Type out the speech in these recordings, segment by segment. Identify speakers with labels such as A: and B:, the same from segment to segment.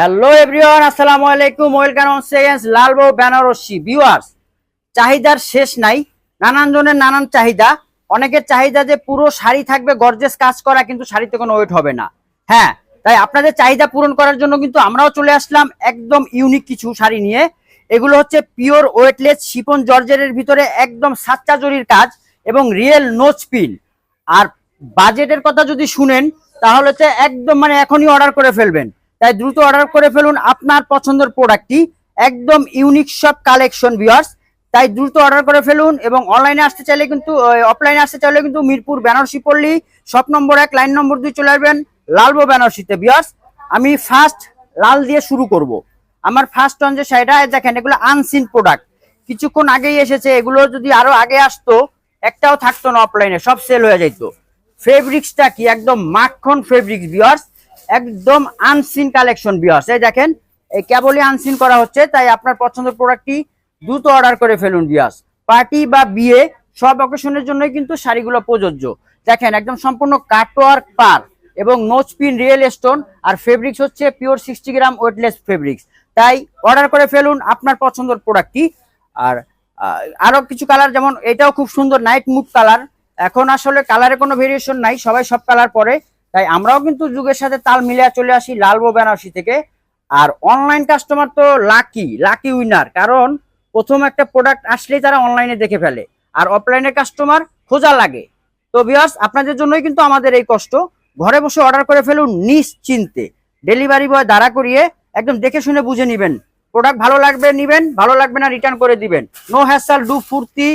A: Hello everyone, আসসালামু আলাইকুম। Welcome on seconds Lalbo Benarasi viewers. চাহিদার শেষ নাই, নানান জনের নানান চাহিদা। অনেকের চাহিদা যে পুরো শাড়ি থাকবে গর্জিয়াস কাজ করা, কিন্তু শাড়িতে কোনো ওয়েট হবে না। হ্যাঁ, তাই আপনাদের চাহিদা পূরণ করার জন্য কিন্তু আমরাও চলে আসলাম একদম ইউনিক কিছু শাড়ি নিয়ে। এগুলো হচ্ছে পিওর ওয়েটলেস শিফন জর্জেটের ভিতরে একদম সাচ্চা জরির কাজ এবং রিয়েল নোজ পিন। আর বাজেটের কথা যদি শুনেন তাহলে তো একদম এখনই অর্ডার করে ফেলবেন। তাই দ্রুত অর্ডার করে ফেলুন আপনার পছন্দের প্রোডাক্টটি, একদম ইউনিক সব কালেকশন ভিউয়ার্স। তাই দ্রুত অর্ডার করে ফেলুন এবং অনলাইনে আসতে চাইলে কিন্তু অফলাইনে আসতে চাইলে কিন্তু Mirpur Benarasi Palli shop number 1 line number 2 চলে আসবেন লালবো বেনারসিতে ভিউয়ার্স। আমি ফার্স্ট লাল দিয়ে শুরু করব। আমার ফার্স্ট অন যে শাড়িটা দেখেন, এগুলো আনসিন প্রোডাক্ট, কিছুক্ষণ আগেই এসেছে। এগুলো যদি আরো আগে আসতো একটাও থাকতো না, অফলাইনে সব সেল হয়ে যেত। ফেব্রিক্সটা কি একদম মাখন ফেব্রিক্স ভিউয়ার্স, একদম আনসিন কালেকশন ভিউয়ার্স। এই দেখেন, এই কেবলই আনসিন করা হচ্ছে। তাই আপনার পছন্দের প্রোডাক্টটি দ্রুত অর্ডার করে ফেলুন ভিউয়ার্স। পার্টি বা বিয়ে সব অকেশনের জন্যই কিন্তু শাড়িগুলো প্রযোজ্য। দেখেন, একদম সম্পূর্ণ কাটওয়ার্ক পার এবং নোজ পিন রিয়েল স্টোন, আর ফেব্রিক্স হচ্ছে পিওর 60 গ্রাম ওয়েটলেস ফেব্রিক্স। তাই অর্ডার করে ফেলুন আপনার পছন্দের প্রোডাক্টটি। আর আরো কিছু কালার, যেমন এটাও খুব সুন্দর নাইট মুড কালার। এখন আসলে কালারে কোনো ভেরিয়েশন নাই, সবাই সব কালার পরে। তাই আমরাও কিন্তু যুগের সাথে তাল মিলিয়ে চলে আসি লালবো বেনারসি থেকে। আর অনলাইন কাস্টমার তো লাকি উইনার, কারণ প্রথম একটা প্রোডাক্ট আসলেই তারা অনলাইনে দেখে ফেলে, আর অফলাইনের কাস্টমার খোঁজা লাগে। তো ভিউয়ার্স, আপনাদের জন্যই কিন্তু আমাদের এই কষ্ট। ঘরে বসে অর্ডার করে ফেলুন নিশ্চিন্তে, ডেলিভারি বয় দাঁড়া করিয়ে একদম দেখে শুনে বুঝে নিবেন। প্রোডাক্ট ভালো লাগবে নিবেন, ভালো লাগবে না রিটার্ন করে দিবেন। নো হ্যাসেল, ডু ফুর্তি,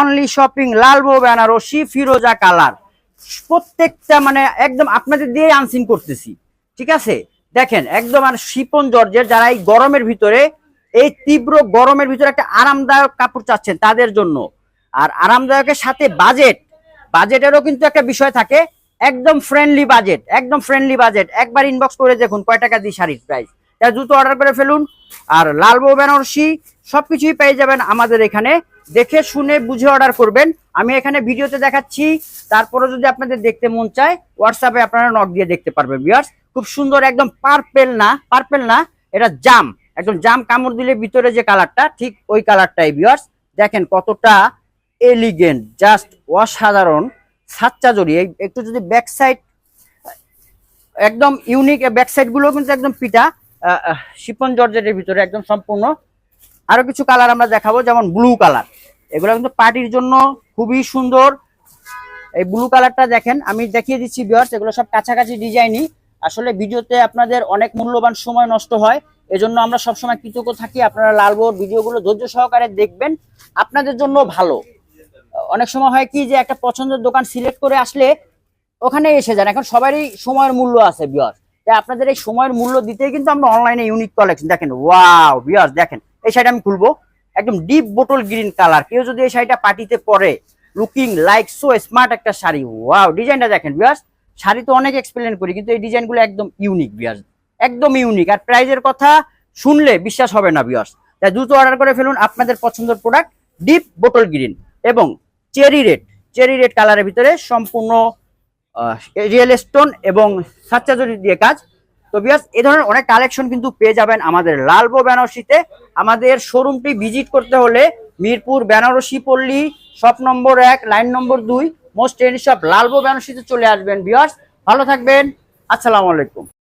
A: অনলি শপিং লালবো বেনারসি ফিরোজা কালার। প্রত্যেকটা একদম আপনাদের দিয়ে আনসিন করতেছি, ঠিক আছে? দেখেন, একদম আর শিপন জর্জের, যারা এই গরমের ভিতরে, এই তীব্র গরমের ভিতরে একটা আরামদায়ক কাপড় চাচ্ছেন তাদের জন্য। আর আরামদায়কের সাথে বাজেটেরও কিন্তু একটা বিষয় থাকে। একদম ফ্রেন্ডলি বাজেট, একদম ফ্রেন্ডলি বাজেট। একবার ইনবক্স করে দেখুন কয় টাকা দিয়ে শাড়ির প্রাইস। তাই দ্রুত অর্ডার করে ফেলুন। আর লালবো বেনারসি সবকিছুই পেয়ে যাবেন আমাদের এখানে, দেখে শুনে বুঝে অর্ডার করবেন। আমি এখানে ভিডিওতে দেখাচ্ছি, তারপরে যদি আপনাদের দেখতে মন চায় হোয়াটসঅ্যাপে আপনারা নক দিয়ে দেখতে পারবেন ভিউয়ার্স। খুব সুন্দর, একদম পার্পেল না, এটা জাম, একদম জাম কামড় দিলে ভিতরে যে কালারটা ঠিক ওই কালারটাই ভিউয়ার্স। দেখেন কতটা এলিগেন্ট, জাস্ট অসাধারণ সাচ্চা জড়ি। একটু যদি ব্যাক সাইড, একদম ইউনিক ব্যাক সাইড গুলো কিন্তু একদম পিটা শিফন জর্জেটের ভিতরে একদম সম্পূর্ণ। আরো কিছু কালার আমরা দেখাবো, যেমন ব্লু কালার। এগুলো কিন্তু পার্টির জন্য খুবই সুন্দর। এই ব্লু কালারটা দেখেন, আমি দেখিয়ে দিচ্ছি ভিউয়ার্স। এগুলো সব কাছাকাছি ডিজাইনই। আসলে ভিডিওতে আপনাদের অনেক মূল্যবান সময় নষ্ট হয়, এজন্য আমরা সবসময় কৃতজ্ঞ থাকি। আপনারা লালবোর ভিডিওগুলো ধৈর্য সহকারে দেখবেন, আপনাদের জন্য ভালো। অনেক সময় হয় কি যে একটা পছন্দের দোকান সিলেক্ট করে আসলে ওখানে এসে যান। এখন সবারই সময়ের মূল্য আছে ভিউয়ার্স, তাই আপনাদের এই সময়ের মূল্য দিতে কিন্তু আমরা অনলাইনে ইউনিক কালেকশন। দেখেন ওয়াও ভিউয়ার্স, দেখেন এই শাড়িটা আমি খুলবো, একদম ডিপ বোটল গ্রিন কালার। কেউ যদি এই শাড়িটা পার্টিতে পরে, লুকিং লাইক সো স্মার্ট একটা শাড়ি। ওয়াও, ডিজাইনটা দেখেন ভিউয়ার্স। শাড়ি তো অনেক এক্সপ্লেন করি, কিন্তু এই ডিজাইনগুলো একদম ইউনিক ভিউয়ার্স, একদম ইউনিক। আর প্রাইজের কথা শুনলে বিশ্বাস হবে না ভিউয়ার্স। তাই দ্রুত অর্ডার করে ফেলুন আপনাদের পছন্দের প্রোডাক্ট। ডিপ বোটল গ্রিন এবং চেরি রেড কালারের ভিতরে সম্পূর্ণ রিয়েল স্টোন এবং সাচ্চা জরি দিয়ে কাজ। তো ভিউয়ার্স, এই ধরনের অনেক কালেকশন কিন্তু পেয়ে যাবেন আমাদের লালবো বেনারসিতে। আমাদের শোরুমটি ভিজিট করতে হলে Mirpur Benarasi Palli shop number 1 line number 2 most trendy shop Lalbo বেনারসিতে চলে আসবেন ভিউয়ার্স। ভালো থাকবেন, আসসালামু আলাইকুম।